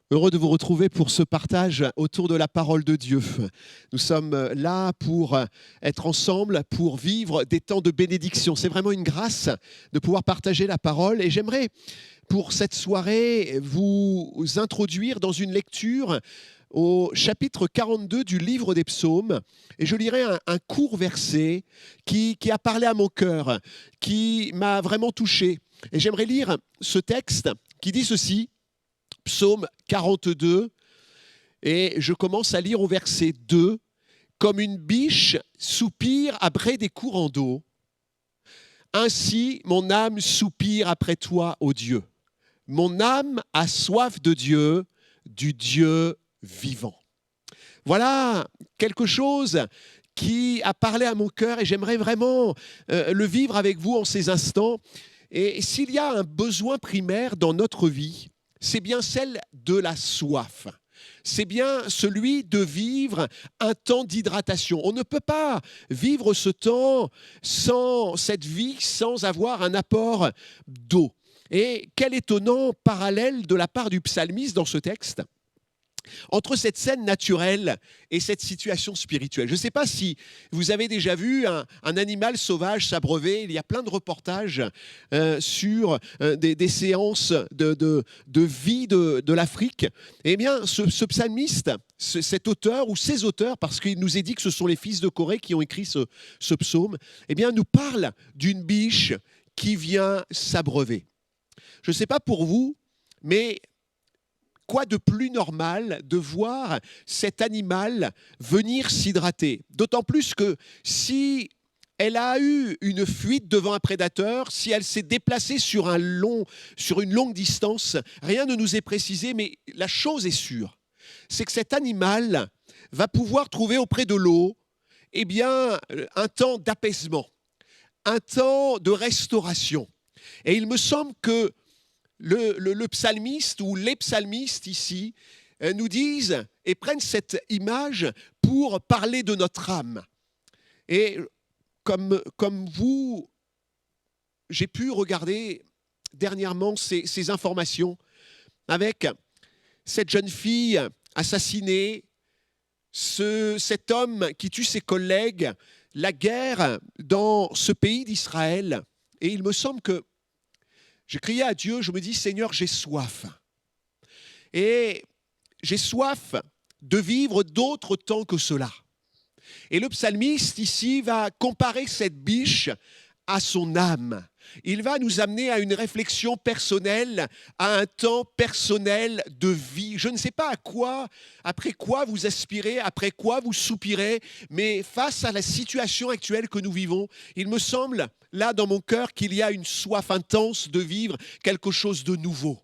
Heureux de vous retrouver pour ce partage autour de la parole de Dieu. Nous sommes là pour être ensemble, pour vivre des temps de bénédiction. C'est vraiment une grâce de pouvoir partager la parole et j'aimerais pour cette soirée vous introduire dans une lecture au chapitre 42 du livre des psaumes et je lirai un court verset qui a parlé à mon cœur, qui m'a vraiment touché. Et j'aimerais lire ce texte qui dit ceci. Psaume 42, et je commence à lire au verset 2. « Comme une biche soupire après des courants d'eau, ainsi mon âme soupire après toi, ô Dieu. Mon âme a soif de Dieu, du Dieu vivant. » Voilà quelque chose qui a parlé à mon cœur et j'aimerais vraiment le vivre avec vous en ces instants. Et s'il y a un besoin primaire dans notre vie, c'est bien celle de la soif. C'est bien celui de vivre un temps d'hydratation. On ne peut pas vivre ce temps sans cette vie, sans avoir un apport d'eau. Et quel étonnant parallèle de la part du psalmiste dans ce texte entre cette scène naturelle et cette situation spirituelle. Je ne sais pas si vous avez déjà vu un animal sauvage s'abreuver. Il y a plein de reportages sur des séances de vie de l'Afrique. Eh bien, ce psalmiste, cet auteur ou ces auteurs, parce qu'il nous est dit que ce sont les fils de Corée qui ont écrit ce psaume, eh bien, nous parle d'une biche qui vient s'abreuver. Je ne sais pas pour vous, mais quoi de plus normal de voir cet animal venir s'hydrater? D'autant plus que si elle a eu une fuite devant un prédateur, si elle s'est déplacée sur une longue distance, rien ne nous est précisé, mais la chose est sûre, c'est que cet animal va pouvoir trouver auprès de l'eau eh bien, un temps d'apaisement, un temps de restauration. Et il me semble que le psalmiste ou les psalmistes ici nous disent et prennent cette image pour parler de notre âme. Et comme vous, j'ai pu regarder dernièrement ces informations avec cette jeune fille assassinée, cet homme qui tue ses collègues, la guerre dans ce pays d'Israël. Et il me semble que j'ai crié à Dieu, je me dis, Seigneur, j'ai soif. Et j'ai soif de vivre d'autres temps que cela. Et le psalmiste ici va comparer cette biche à son âme. Il va nous amener à une réflexion personnelle, à un temps personnel de vie. Je ne sais pas après quoi vous aspirez, après quoi vous soupirez, mais face à la situation actuelle que nous vivons, il me semble, là dans mon cœur, qu'il y a une soif intense de vivre quelque chose de nouveau.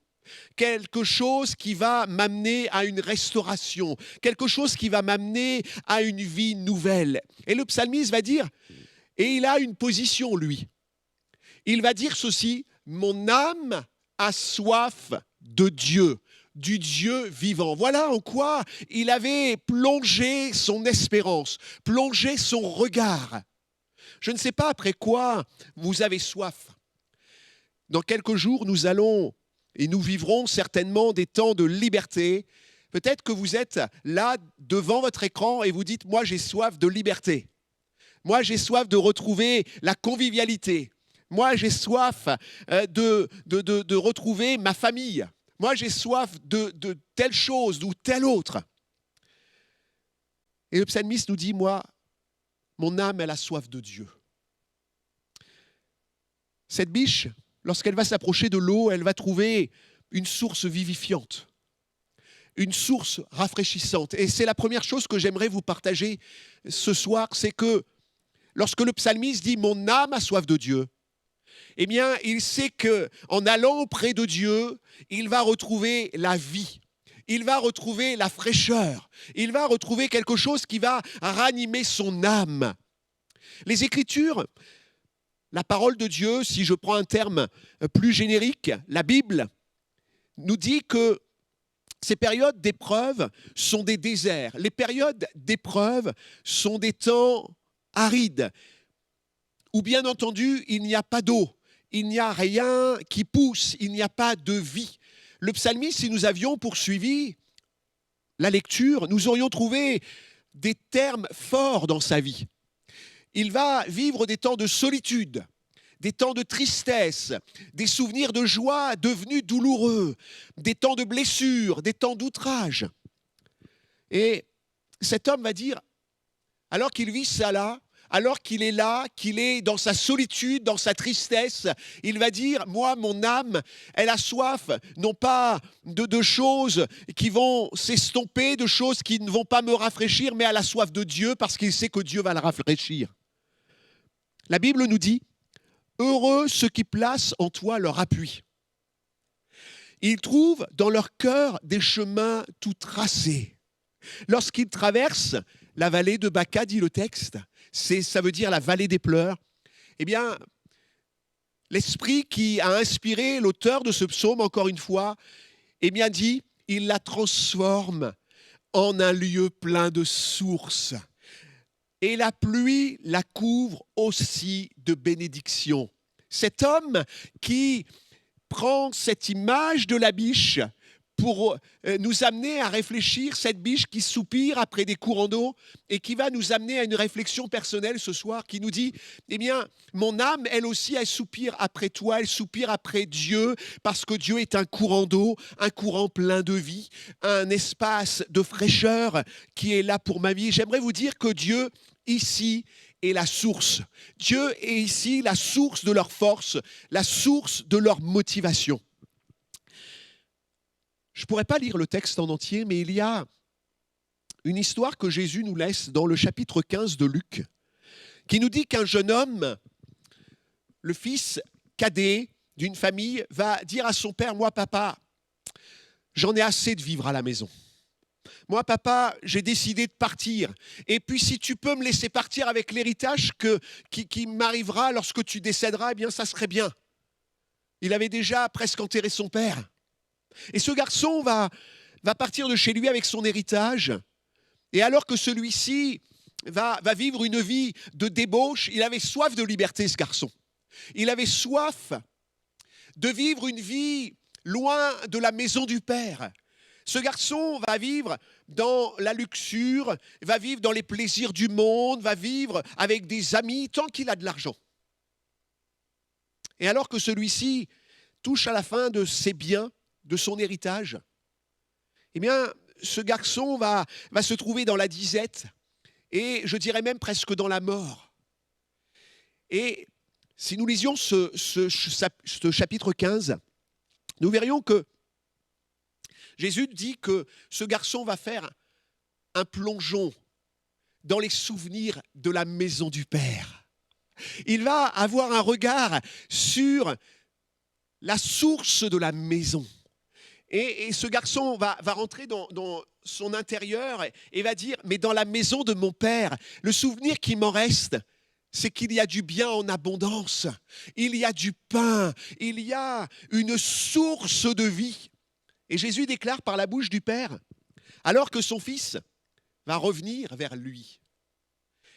Quelque chose qui va m'amener à une restauration, quelque chose qui va m'amener à une vie nouvelle. Et le psalmiste va dire, et il a une position, lui. Il va dire ceci, mon âme a soif de Dieu, du Dieu vivant. Voilà en quoi il avait plongé son espérance, plongé son regard. Je ne sais pas après quoi vous avez soif. Dans quelques jours, nous allons et nous vivrons certainement des temps de liberté. Peut-être que vous êtes là devant votre écran et vous dites, moi j'ai soif de liberté. Moi j'ai soif de retrouver la convivialité. Moi, j'ai soif de retrouver ma famille. Moi, j'ai soif de telle chose ou telle autre. Et le psalmiste nous dit, moi, mon âme, elle a soif de Dieu. Cette biche, lorsqu'elle va s'approcher de l'eau, elle va trouver une source vivifiante, une source rafraîchissante. Et c'est la première chose que j'aimerais vous partager ce soir, c'est que lorsque le psalmiste dit « mon âme a soif de Dieu », eh bien, il sait qu'en allant auprès de Dieu, il va retrouver la vie. Il va retrouver la fraîcheur. Il va retrouver quelque chose qui va ranimer son âme. Les Écritures, la parole de Dieu, si je prends un terme plus générique, la Bible, nous dit que ces périodes d'épreuve sont des déserts. Les périodes d'épreuve sont des temps arides, où bien entendu, il n'y a pas d'eau. Il n'y a rien qui pousse, il n'y a pas de vie. Le psalmiste, si nous avions poursuivi la lecture, nous aurions trouvé des termes forts dans sa vie. Il va vivre des temps de solitude, des temps de tristesse, des souvenirs de joie devenus douloureux, des temps de blessures, des temps d'outrage. Et cet homme va dire, alors qu'il vit ça là, alors qu'il est là, qu'il est dans sa solitude, dans sa tristesse, il va dire, moi, mon âme, elle a soif, non pas de choses qui vont s'estomper, de choses qui ne vont pas me rafraîchir, mais elle a soif de Dieu parce qu'il sait que Dieu va la rafraîchir. La Bible nous dit, heureux ceux qui placent en toi leur appui. Ils trouvent dans leur cœur des chemins tout tracés. Lorsqu'ils traversent la vallée de Baca, dit le texte, ça veut dire la vallée des pleurs, eh bien, l'esprit qui a inspiré l'auteur de ce psaume, encore une fois, eh bien dit, il la transforme en un lieu plein de sources. Et la pluie la couvre aussi de bénédictions. Cet homme qui prend cette image de la biche pour nous amener à réfléchir, cette biche qui soupire après des courants d'eau et qui va nous amener à une réflexion personnelle ce soir qui nous dit, eh bien, mon âme, elle aussi, elle soupire après toi, elle soupire après Dieu parce que Dieu est un courant d'eau, un courant plein de vie, un espace de fraîcheur qui est là pour ma vie. J'aimerais vous dire que Dieu, ici, est la source. Dieu est ici la source de leur force, la source de leur motivation. Je ne pourrais pas lire le texte en entier, mais il y a une histoire que Jésus nous laisse dans le chapitre 15 de Luc, qui nous dit qu'un jeune homme, le fils cadet d'une famille, va dire à son père, « Moi, papa, j'en ai assez de vivre à la maison. Moi, papa, j'ai décidé de partir. Et puis, si tu peux me laisser partir avec l'héritage qui m'arrivera lorsque tu décéderas, eh bien, ça serait bien. » Il avait déjà presque enterré son père. Et ce garçon va partir de chez lui avec son héritage. Et alors que celui-ci va vivre une vie de débauche, il avait soif de liberté, ce garçon. Il avait soif de vivre une vie loin de la maison du père. Ce garçon va vivre dans la luxure, va vivre dans les plaisirs du monde, va vivre avec des amis tant qu'il a de l'argent. Et alors que celui-ci touche à la fin de ses biens, de son héritage, eh bien, ce garçon va se trouver dans la disette et je dirais même presque dans la mort. Et si nous lisions ce chapitre 15, nous verrions que Jésus dit que ce garçon va faire un plongeon dans les souvenirs de la maison du Père. Il va avoir un regard sur la source de la maison. Et ce garçon va rentrer dans son intérieur et va dire, mais dans la maison de mon père, le souvenir qui m'en reste, c'est qu'il y a du bien en abondance, il y a du pain, il y a une source de vie. Et Jésus déclare par la bouche du Père, alors que son fils va revenir vers lui.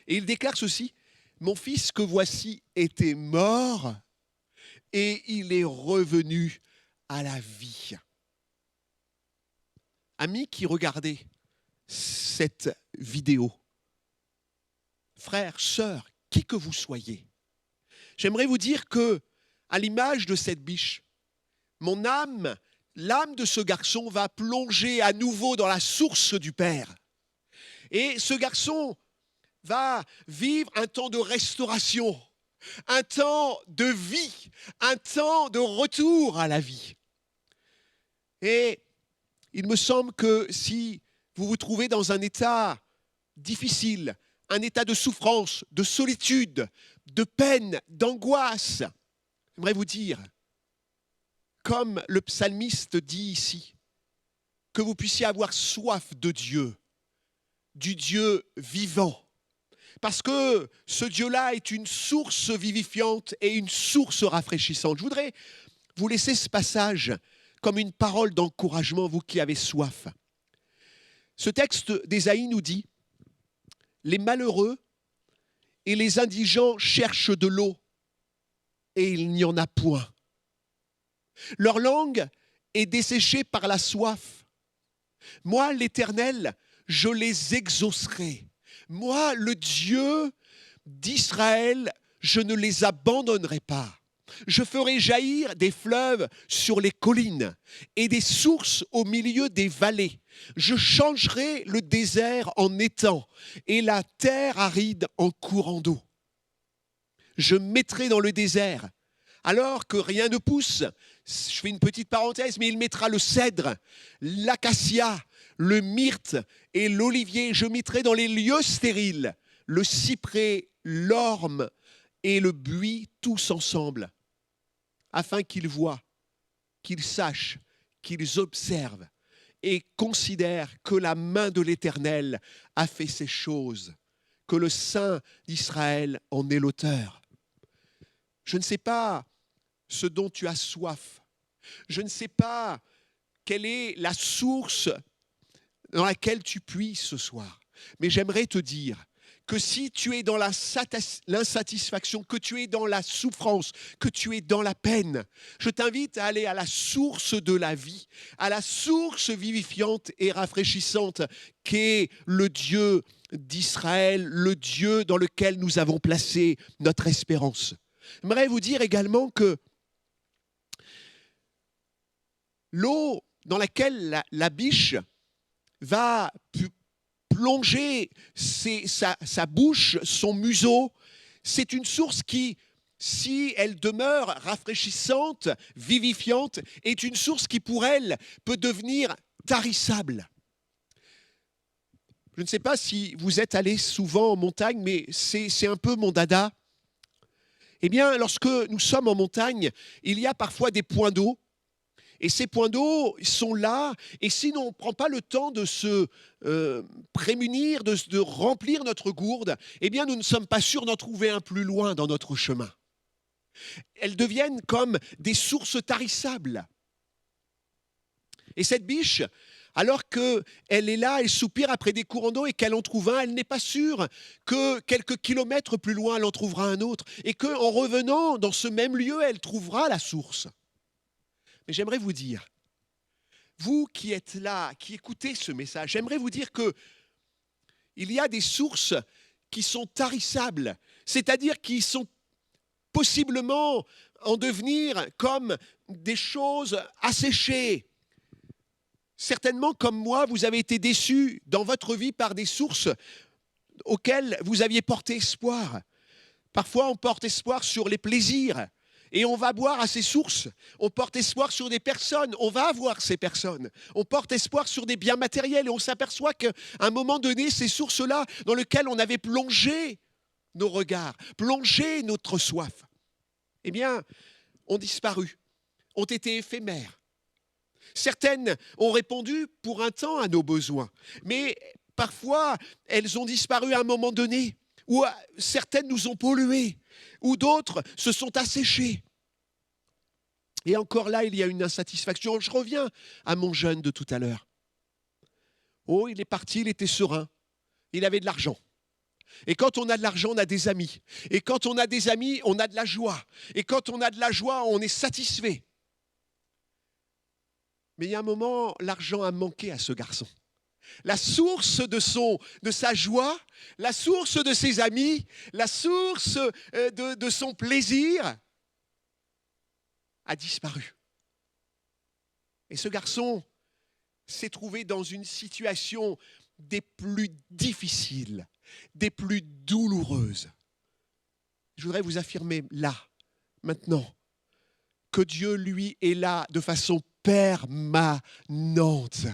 Et il déclare ceci, mon fils que voici était mort et il est revenu à la vie. Amis qui regardez cette vidéo, frères, sœurs, qui que vous soyez, j'aimerais vous dire que, à l'image de cette biche, mon âme, l'âme de ce garçon va plonger à nouveau dans la source du Père. Et ce garçon va vivre un temps de restauration, un temps de vie, un temps de retour à la vie. Et il me semble que si vous vous trouvez dans un état difficile, un état de souffrance, de solitude, de peine, d'angoisse, j'aimerais vous dire, comme le psalmiste dit ici, que vous puissiez avoir soif de Dieu, du Dieu vivant. Parce que ce Dieu-là est une source vivifiante et une source rafraîchissante. Je voudrais vous laisser ce passage comme une parole d'encouragement, vous qui avez soif. Ce texte d'Ésaïe nous dit, les malheureux et les indigents cherchent de l'eau et il n'y en a point. Leur langue et desséchés par la soif. Moi, l'Éternel, je les exaucerai. Moi, le Dieu d'Israël, je ne les abandonnerai pas. Je ferai jaillir des fleuves sur les collines et des sources au milieu des vallées. Je changerai le désert en étang et la terre aride en courant d'eau. Je mettrai dans le désert, alors que rien ne pousse, je fais une petite parenthèse, mais il mettra le cèdre, l'acacia, le myrte et l'olivier. Je mettrai dans les lieux stériles le cyprès, l'orme et le buis tous ensemble, afin qu'ils voient, qu'ils sachent, qu'ils observent et considèrent que la main de l'Éternel a fait ces choses, que le Saint d'Israël en est l'auteur. Je ne sais pas ce dont tu as soif. Je ne sais pas quelle est la source dans laquelle tu puises ce soir. Mais j'aimerais te dire que si tu es dans l'insatisfaction, que tu es dans la souffrance, que tu es dans la peine, je t'invite à aller à la source de la vie, à la source vivifiante et rafraîchissante qu'est le Dieu d'Israël, le Dieu dans lequel nous avons placé notre espérance. J'aimerais vous dire également que l'eau dans laquelle la biche va plonger sa bouche, son museau, c'est une source qui, si elle demeure rafraîchissante, vivifiante, est une source qui, pour elle, peut devenir tarissable. Je ne sais pas si vous êtes allé souvent en montagne, mais c'est un peu mon dada. Eh bien, lorsque nous sommes en montagne, il y a parfois des points d'eau. Et ces points d'eau sont là, et si on ne prend pas le temps de se prémunir, de remplir notre gourde, eh bien nous ne sommes pas sûrs d'en trouver un plus loin dans notre chemin. Elles deviennent comme des sources tarissables. Et cette biche, alors qu'elle est là, elle soupire après des courants d'eau et qu'elle en trouve un, elle n'est pas sûre que quelques kilomètres plus loin, elle en trouvera un autre, et qu'en revenant dans ce même lieu, elle trouvera la source. Mais j'aimerais vous dire, vous qui êtes là, qui écoutez ce message, j'aimerais vous dire que il y a des sources qui sont tarissables, c'est-à-dire qui sont possiblement en devenir comme des choses asséchées. Certainement, comme moi, vous avez été déçus dans votre vie par des sources auxquelles vous aviez porté espoir. Parfois, on porte espoir sur les plaisirs. Et on va boire à ces sources. On porte espoir sur des personnes. On va avoir ces personnes. On porte espoir sur des biens matériels. Et on s'aperçoit qu'à un moment donné, ces sources-là, dans lesquelles on avait plongé nos regards, plongé notre soif, eh bien, ont disparu, ont été éphémères. Certaines ont répondu pour un temps à nos besoins. Mais parfois, elles ont disparu à un moment donné. Ou certaines nous ont pollués, ou d'autres se sont asséchées. Et encore là, il y a une insatisfaction. Je reviens à mon jeune de tout à l'heure. Oh, il est parti, il était serein. Il avait de l'argent. Et quand on a de l'argent, on a des amis. Et quand on a des amis, on a de la joie. Et quand on a de la joie, on est satisfait. Mais il y a un moment, l'argent a manqué à ce garçon. La source de sa joie, la source de ses amis, la source de son plaisir a disparu. Et ce garçon s'est trouvé dans une situation des plus difficiles, des plus douloureuses. Je voudrais vous affirmer là, maintenant, que Dieu, lui, est là de façon permanente.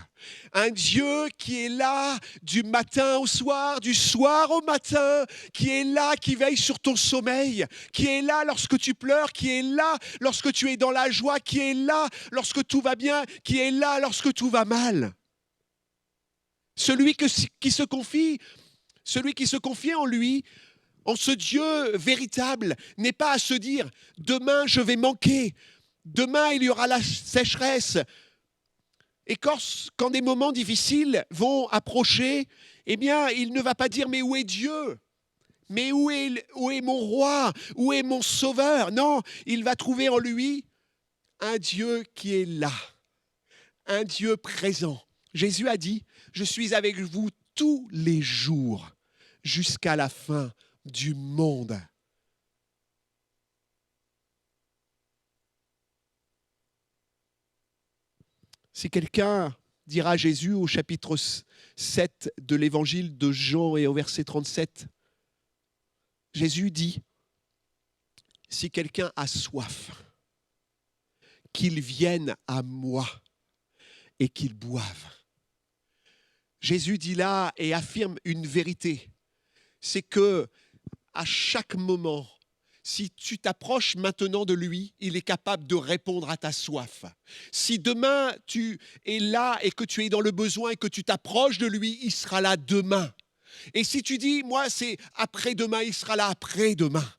Un Dieu qui est là du matin au soir, du soir au matin, qui est là, qui veille sur ton sommeil, qui est là lorsque tu pleures, qui est là lorsque tu es dans la joie, qui est là lorsque tout va bien, qui est là lorsque tout va mal. Celui qui se confie en lui, en ce Dieu véritable, n'est pas à se dire « demain je vais manquer ». Demain, il y aura la sécheresse. Et quand des moments difficiles vont approcher, eh bien, il ne va pas dire « mais où est Dieu ? Mais où est mon roi ? Où est mon sauveur ?» Non, il va trouver en lui un Dieu qui est là, un Dieu présent. Jésus a dit, je suis avec vous tous les jours jusqu'à la fin du monde. Si quelqu'un dira à Jésus au chapitre 7 de l'évangile de Jean et au verset 37, Jésus dit, si quelqu'un a soif, qu'il vienne à moi et qu'il boive. Jésus dit là et affirme une vérité, c'est que à chaque moment, si tu t'approches maintenant de lui, il est capable de répondre à ta soif. Si demain tu es là et que tu es dans le besoin et que tu t'approches de lui, il sera là demain. Et si tu dis, moi c'est après-demain, il sera là après-demain.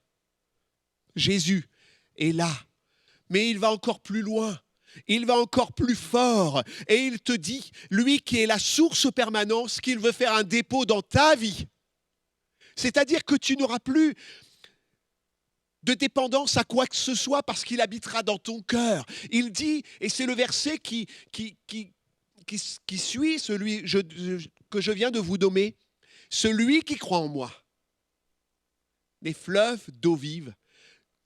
Jésus est là, mais il va encore plus loin. Il va encore plus fort et il te dit, lui qui est la source permanente, qu'il veut faire un dépôt dans ta vie. C'est-à-dire que tu n'auras plus de dépendance à quoi que ce soit parce qu'il habitera dans ton cœur. Il dit, et c'est le verset qui suit celui que je viens de vous nommer, celui qui croit en moi, les fleuves d'eau vive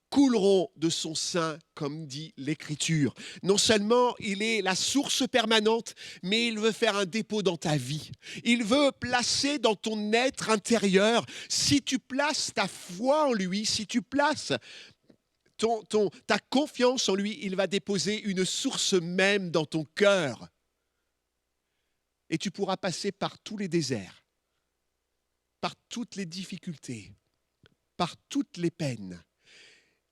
couleront de son sein, comme dit l'Écriture. Non seulement il est la source permanente, mais il veut faire un dépôt dans ta vie. Il veut placer dans ton être intérieur, si tu places ta foi en lui, si tu places ta confiance en lui, il va déposer une source même dans ton cœur. Et tu pourras passer par tous les déserts, par toutes les difficultés, par toutes les peines.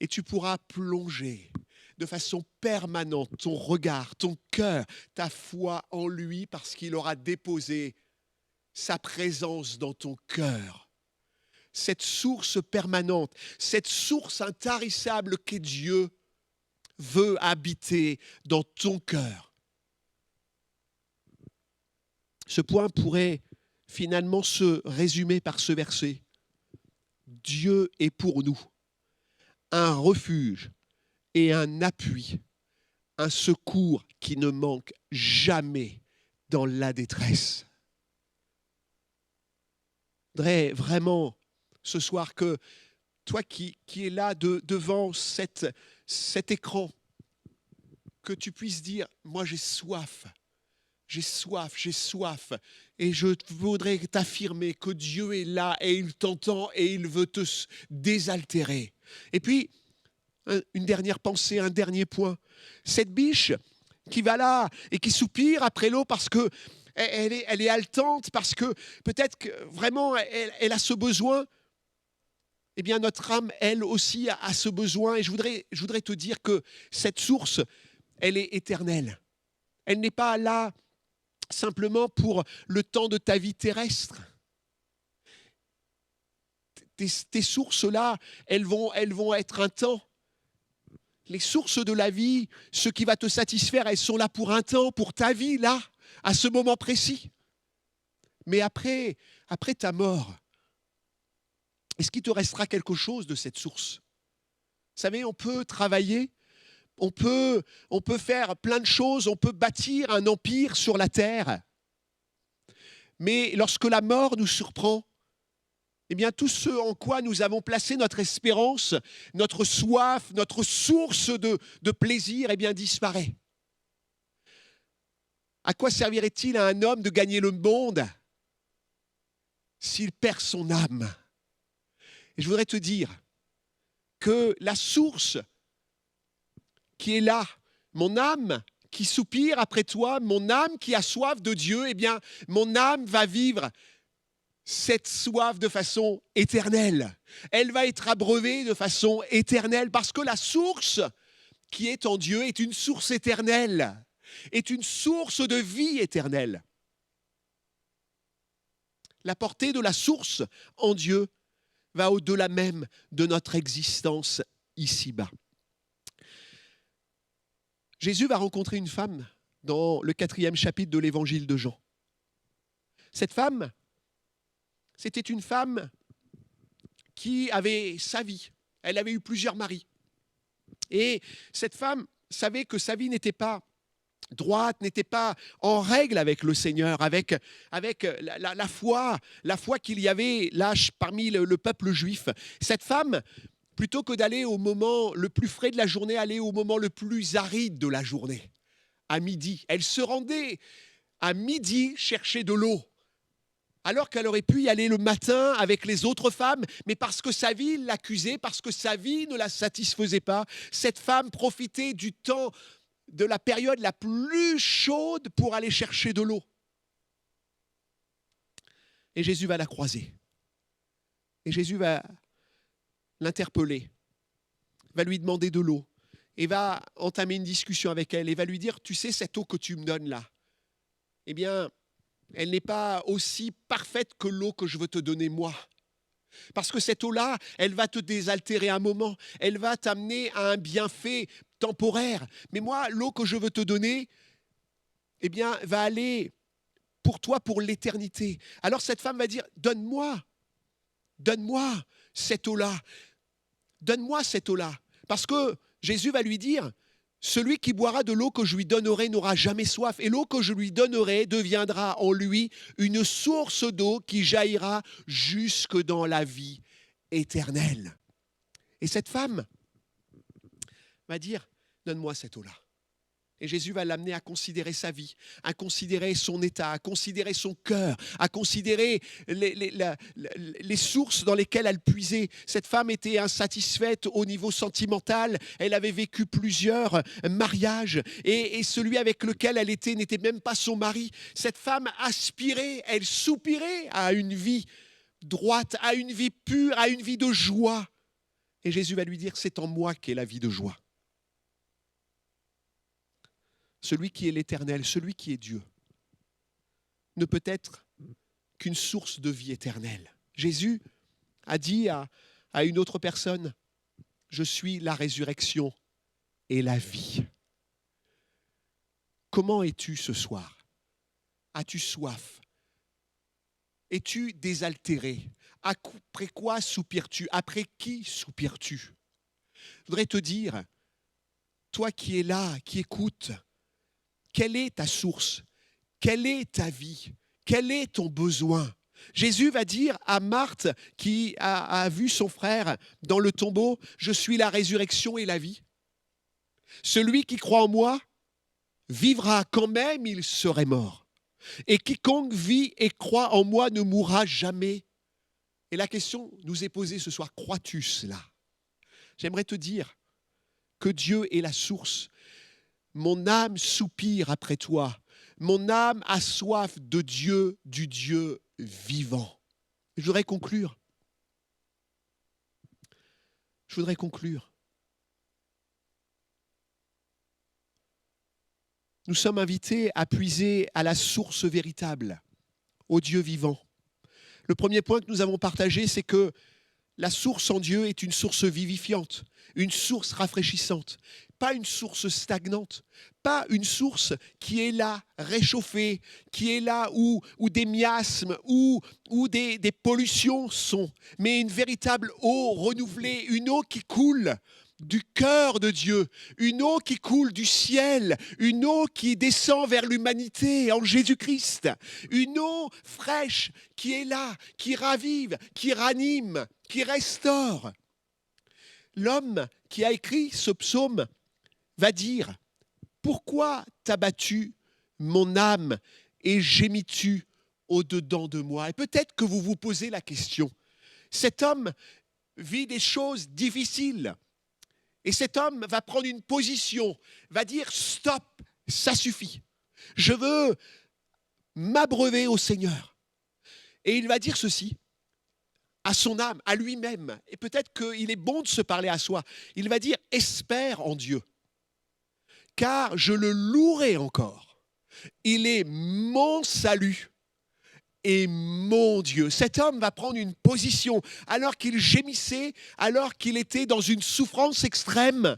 Et tu pourras plonger de façon permanente ton regard, ton cœur, ta foi en lui parce qu'il aura déposé sa présence dans ton cœur. Cette source permanente, cette source intarissable qu'est Dieu veut habiter dans ton cœur. Ce point pourrait finalement se résumer par ce verset. Dieu est pour nous un refuge et un appui, un secours qui ne manque jamais dans la détresse. Je voudrais vraiment ce soir que toi qui es là devant cet écran, que tu puisses dire, moi j'ai soif. J'ai soif, j'ai soif. Et je voudrais t'affirmer que Dieu est là et il t'entend et il veut te désaltérer. Et puis, une dernière pensée, un dernier point. Cette biche qui va là et qui soupire après l'eau parce que elle est haletante, parce que peut-être que vraiment elle a ce besoin. Eh bien, notre âme, elle aussi, a ce besoin. Et je voudrais te dire que cette source, elle est éternelle. Elle n'est pas là simplement pour le temps de ta vie terrestre. Tes sources-là, elles vont être un temps. Les sources de la vie, ce qui va te satisfaire, elles sont là pour un temps, pour ta vie, là, à ce moment précis. Mais après ta mort, est-ce qu'il te restera quelque chose de cette source? Vous savez, on peut travailler, on peut faire plein de choses, on peut bâtir un empire sur la terre. Mais lorsque la mort nous surprend, eh bien, tout ce en quoi nous avons placé notre espérance, notre soif, notre source de plaisir, eh bien, disparaît. À quoi servirait-il à un homme de gagner le monde s'il perd son âme? Et je voudrais te dire que la source qui est là, mon âme qui soupire après toi, mon âme qui a soif de Dieu, eh bien, mon âme va vivre cette soif de façon éternelle. Elle va être abreuvée de façon éternelle parce que la source qui est en Dieu est une source éternelle, est une source de vie éternelle. La portée de la source en Dieu va au-delà même de notre existence ici-bas. Jésus va rencontrer une femme dans le 4e chapitre de l'évangile de Jean. Cette femme, c'était une femme qui avait sa vie. Elle avait eu plusieurs maris. Et cette femme savait que sa vie n'était pas droite, n'était pas en règle avec le Seigneur, avec la foi qu'il y avait là parmi le peuple juif. Cette femme, plutôt que d'aller au moment le plus frais de la journée, allait au moment le plus aride de la journée, à midi. Elle se rendait à midi chercher de l'eau, alors qu'elle aurait pu y aller le matin avec les autres femmes, mais parce que sa vie l'accusait, parce que sa vie ne la satisfaisait pas, cette femme profitait du temps de la période la plus chaude pour aller chercher de l'eau. Et Jésus va la croiser. Et Jésus va l'interpeller, va lui demander de l'eau, et va entamer une discussion avec elle, et va lui dire, tu sais, cette eau que tu me donnes là, eh bien, elle n'est pas aussi parfaite que l'eau que je veux te donner moi. Parce que cette eau-là, elle va te désaltérer un moment, elle va t'amener à un bienfait temporaire. Mais moi, l'eau que je veux te donner, eh bien, va aller pour toi pour l'éternité. Alors cette femme va dire, donne-moi cette eau-là, donne-moi cette eau-là. Parce que Jésus va lui dire, celui qui boira de l'eau que je lui donnerai n'aura jamais soif, et l'eau que je lui donnerai deviendra en lui une source d'eau qui jaillira jusque dans la vie éternelle. Et cette femme va dire, donne-moi cette eau-là. Et Jésus va l'amener à considérer sa vie, à considérer son état, à considérer son cœur, à considérer les sources dans lesquelles elle puisait. Cette femme était insatisfaite au niveau sentimental. Elle avait vécu plusieurs mariages et celui avec lequel elle était n'était même pas son mari. Cette femme aspirait, elle soupirait à une vie droite, à une vie pure, à une vie de joie. Et Jésus va lui dire, c'est en moi qu'est la vie de joie. Celui qui est l'Éternel, celui qui est Dieu, ne peut être qu'une source de vie éternelle. Jésus a dit à une autre personne, je suis la résurrection et la vie. Comment es-tu ce soir? As-tu soif? Es-tu désaltéré? Après quoi soupires-tu? Après qui soupires-tu? Je voudrais te dire, toi qui es là, qui écoutes, quelle est ta source? Quelle est ta vie? Quel est ton besoin? Jésus va dire à Marthe, qui a vu son frère dans le tombeau, « Je suis la résurrection et la vie. Celui qui croit en moi vivra quand même il serait mort. Et quiconque vit et croit en moi ne mourra jamais. » Et la question nous est posée ce soir, crois-tu cela? J'aimerais te dire que Dieu est la source. Mon âme soupire après toi. Mon âme a soif de Dieu, du Dieu vivant. Je voudrais conclure. Nous sommes invités à puiser à la source véritable, au Dieu vivant. Le premier point que nous avons partagé, c'est que la source en Dieu est une source vivifiante, une source rafraîchissante, pas une source stagnante, pas une source qui est là réchauffée, qui est là où des miasmes, où des pollutions sont, mais une véritable eau renouvelée, une eau qui coule du cœur de Dieu, une eau qui coule du ciel, une eau qui descend vers l'humanité en Jésus-Christ, une eau fraîche qui est là, qui ravive, qui ranime, qui restaure. L'homme qui a écrit ce psaume va dire « Pourquoi t'as battu mon âme et gémis-tu au-dedans de moi ?» Et peut-être que vous vous posez la question. Cet homme vit des choses difficiles. Et cet homme va prendre une position, va dire « Stop, ça suffit. Je veux m'abreuver au Seigneur. » Et il va dire ceci à son âme, à lui-même. Et peut-être qu'il est bon de se parler à soi. Il va dire « Espère en Dieu, car je le louerai encore. Il est mon salut et mon Dieu. » Cet homme va prendre une position alors qu'il gémissait, alors qu'il était dans une souffrance extrême.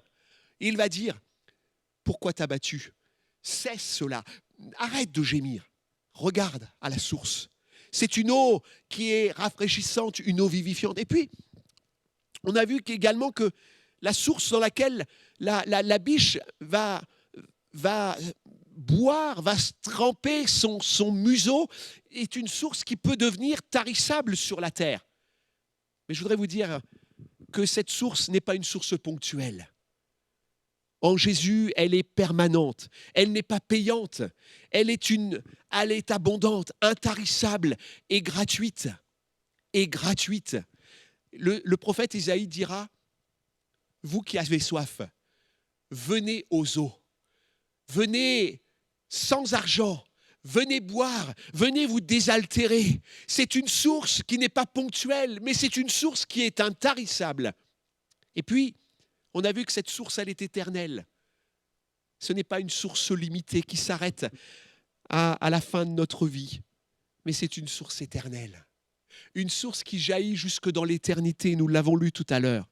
Il va dire « Pourquoi t'as battu? Cesse cela. Arrête de gémir. Regarde à la source. C'est une eau qui est rafraîchissante, une eau vivifiante. » Et puis, on a vu également que la source dans laquelle la biche va boire, va se tremper son museau, est une source qui peut devenir tarissable sur la terre. Mais je voudrais vous dire que cette source n'est pas une source ponctuelle. En Jésus, elle est permanente, elle n'est pas payante, elle est abondante, intarissable et gratuite. Et gratuite. Le prophète Isaïe dira, vous qui avez soif, venez aux eaux, venez sans argent, venez boire, venez vous désaltérer. C'est une source qui n'est pas ponctuelle, mais c'est une source qui est intarissable. Et puis, on a vu que cette source, elle est éternelle. Ce n'est pas une source limitée qui s'arrête à la fin de notre vie, mais c'est une source éternelle. Une source qui jaillit jusque dans l'éternité, nous l'avons lu tout à l'heure.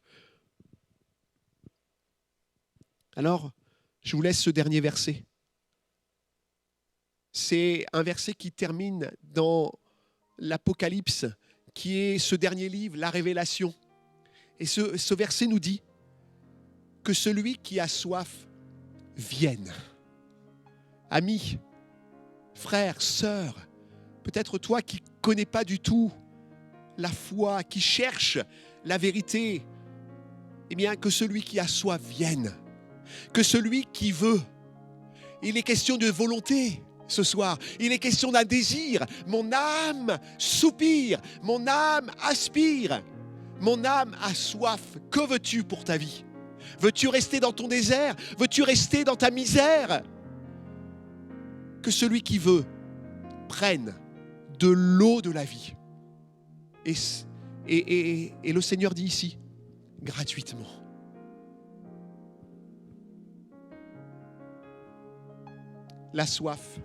Alors, je vous laisse ce dernier verset. C'est un verset qui termine dans l'Apocalypse, qui est ce dernier livre, la Révélation. Et ce verset nous dit que celui qui a soif vienne. Amis, frères, sœurs, peut-être toi qui ne connais pas du tout la foi, qui cherche la vérité, eh bien que celui qui a soif vienne. Que celui qui veut. Il est question de volonté ce soir. Il est question d'un désir. Mon âme soupire, mon âme aspire, mon âme a soif. Que veux-tu pour ta vie ? Veux-tu rester dans ton désert ? Veux-tu rester dans ta misère ? Que celui qui veut prenne de l'eau de la vie. Et le Seigneur dit ici, gratuitement. La soif,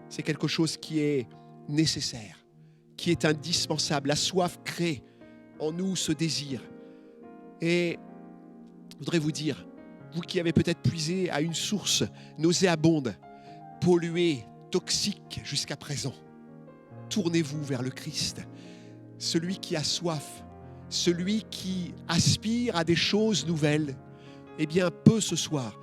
c'est quelque chose qui est nécessaire, qui est indispensable. La soif crée en nous ce désir. Et je voudrais vous dire, vous qui avez peut-être puisé à une source nauséabonde, polluée, toxique jusqu'à présent, tournez-vous vers le Christ. Celui qui a soif, celui qui aspire à des choses nouvelles, eh bien peut ce soir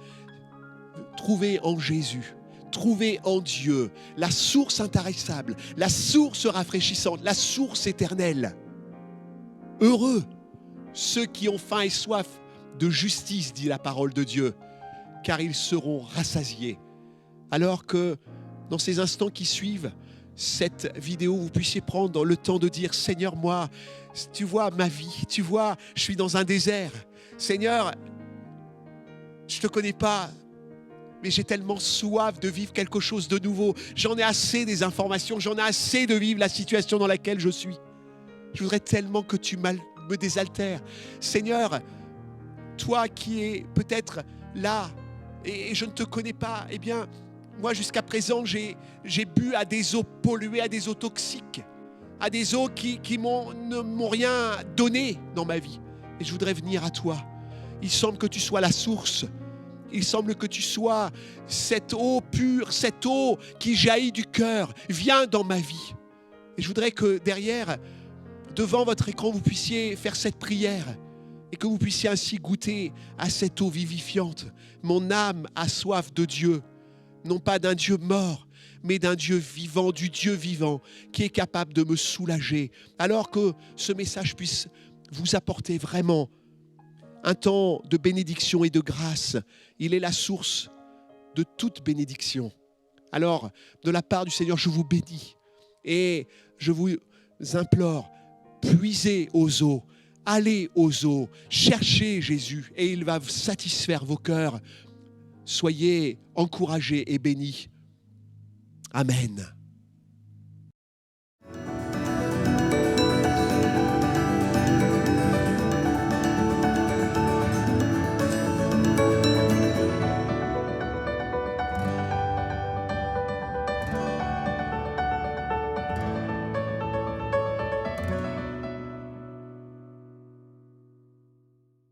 trouver en Jésus, trouver en Dieu la source intarissable, la source rafraîchissante, la source éternelle. Heureux ceux qui ont faim et soif de justice, dit la parole de Dieu, car ils seront rassasiés. Alors que dans ces instants qui suivent cette vidéo, vous puissiez prendre le temps de dire, Seigneur, moi, tu vois ma vie, tu vois, je suis dans un désert. Seigneur, je ne te connais pas, mais j'ai tellement soif de vivre quelque chose de nouveau. J'en ai assez des informations, j'en ai assez de vivre la situation dans laquelle je suis. Je voudrais tellement que tu me désaltères. Seigneur, toi qui es peut-être là et je ne te connais pas, eh bien, moi jusqu'à présent, j'ai bu à des eaux polluées, à des eaux toxiques, à des eaux qui ne m'ont rien donné dans ma vie. Et je voudrais venir à toi. Il semble que tu sois la source. Il semble que tu sois cette eau pure, cette eau qui jaillit du cœur. Viens dans ma vie. Et je voudrais que derrière, devant votre écran, vous puissiez faire cette prière et que vous puissiez ainsi goûter à cette eau vivifiante. Mon âme a soif de Dieu, non pas d'un Dieu mort, mais d'un Dieu vivant, du Dieu vivant qui est capable de me soulager. Alors que ce message puisse vous apporter vraiment un temps de bénédiction et de grâce. Il est la source de toute bénédiction. Alors, de la part du Seigneur, je vous bénis et je vous implore, puisez aux eaux, allez aux eaux, cherchez Jésus et il va satisfaire vos cœurs. Soyez encouragés et bénis. Amen.